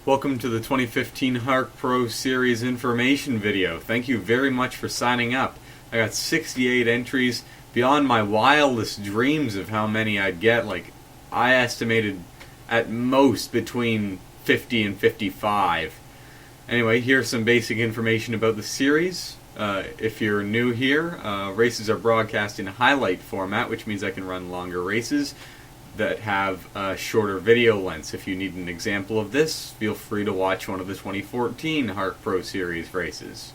Welcome to the 2015 HARC Pro Series information video. Thank you very much for signing up. I got 68 entries, beyond my wildest dreams of how many I'd get. Like, I estimated at most between 50 and 55. Anyway, here's some basic information about the series. If you're new here, races are broadcast in highlight format, which means I can run longer races that have shorter video lengths. If you need an example of this, feel free to watch one of the 2014 HARC Pro Series races.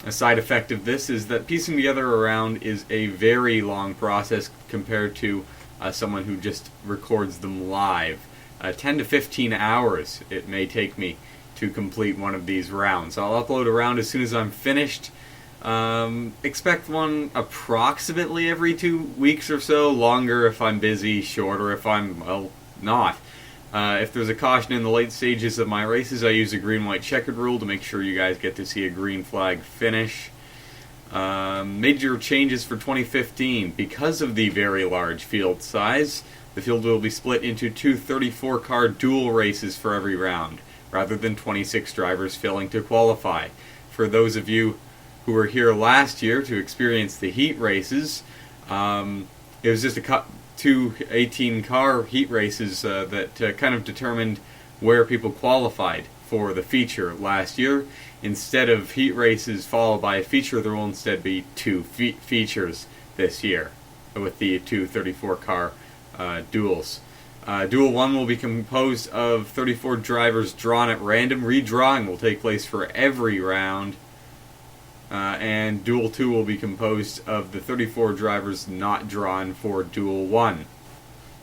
A side effect of this is that piecing together a round is a very long process compared to someone who just records them live. 10 to 15 hours it may take me to complete one of these rounds. I'll upload a round as soon as I'm finished. Expect one approximately every 2 weeks or so, longer if I'm busy, shorter if I'm, well, not. If there's a caution in the late stages of my races, I use a green-white checkered rule to make sure you guys get to see a green flag finish. Major changes for 2015. Because of the very large field size, the field will be split into two 34-car dual races for every round, rather than 26 drivers failing to qualify. For those of you who were here last year to experience the heat races, it was just two 18-car heat races that kind of determined where people qualified for the feature last year. Instead of heat races followed by a feature, there will instead be two features this year with the two 34-car duels. Duel 1 will be composed of 34 drivers drawn at random. Redrawing will take place for every round. And Duel 2 will be composed of the 34 drivers not drawn for Duel 1.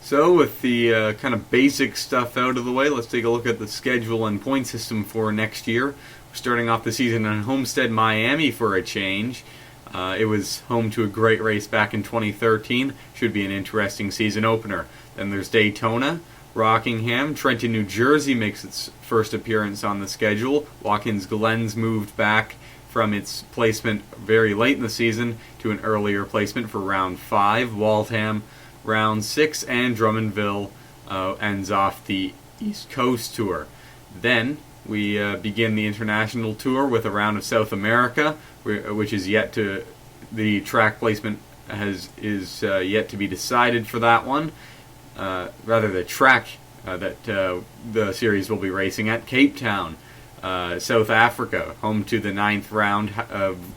So, with the kind of basic stuff out of the way, let's take a look at the schedule and point system for next year. We're starting off the season in Homestead, Miami for a change. It was home to a great race back in 2013. Should be an interesting season opener. Then there's Daytona, Rockingham, Trenton, New Jersey makes its first appearance on the schedule. Watkins Glen's moved back from its placement very late in the season to an earlier placement for round 5. Waltham round 6, and Drummondville ends off the East Coast Tour. Then we begin the international tour with a round of South America, which is yet to, the track placement is yet to be decided for that one. Rather, the track that the series will be racing at, Cape Town, South Africa, home to the 9th round,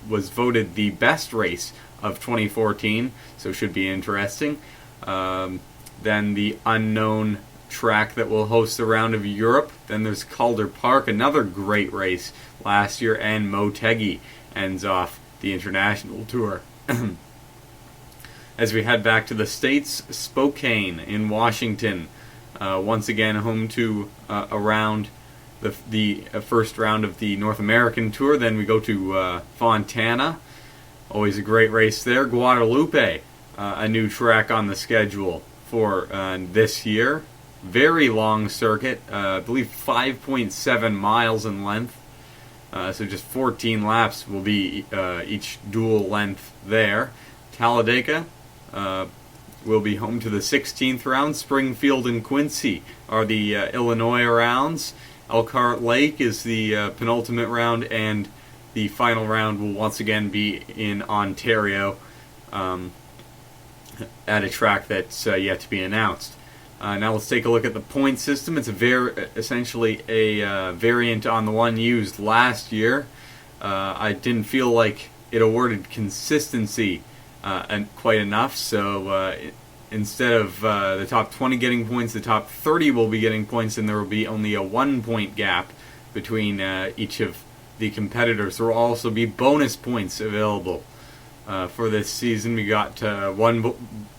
was voted the best race of 2014, so should be interesting. Then the unknown track that will host the round of Europe. Then there's Calder Park, another great race last year, and Motegi ends off the international tour. As we head back to the States, Spokane in Washington, once again home to around the first round of the North American Tour. Then we go to Fontana, always a great race there. Guadalupe, a new track on the schedule for this year. Very long circuit, I believe 5.7 miles in length, so just 14 laps will be each dual length there. Talladega will be home to the 16th round. Springfield and Quincy are the Illinois rounds. Elkhart Lake is the penultimate round, and the final round will once again be in Ontario at a track that's yet to be announced. Now let's take a look at the point system. It's essentially a variant on the one used last year. I didn't feel like it awarded consistency quite enough, so instead of the top 20 getting points, the top 30 will be getting points, and there will be only a 1-point gap between each of the competitors. There will also be bonus points available for this season. We got 1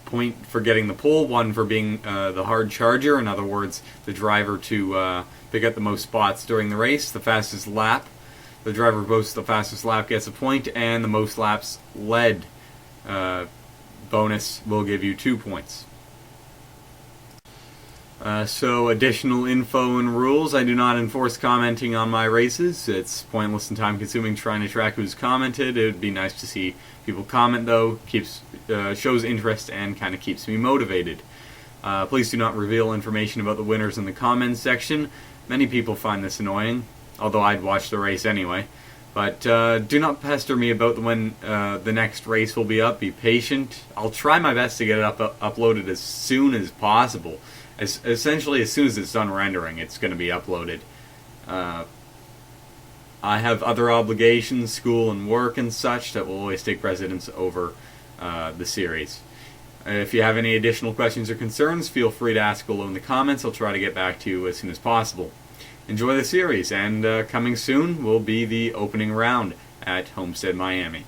point for getting the pole, 1 for being the hard charger, in other words, the driver to pick up the most spots during the race. The fastest lap, the driver who boasts the fastest lap gets a point, and the most laps led bonus will give you 2 points. So additional info and rules. I do not enforce commenting on my races. It's pointless and time-consuming trying to track who's commented. It would be nice to see people comment, though. Shows interest and kind of keeps me motivated. Please do not reveal information about the winners in the comments section. Many people find this annoying, although I'd watch the race anyway. But do not pester me about when the next race will be up. Be patient. I'll try my best to get it uploaded as soon as possible. Essentially, as soon as it's done rendering, it's going to be uploaded. I have other obligations, school and work and such, that will always take precedence over the series. If you have any additional questions or concerns, feel free to ask below in the comments. I'll try to get back to you as soon as possible. Enjoy the series, and coming soon will be the opening round at Homestead, Miami.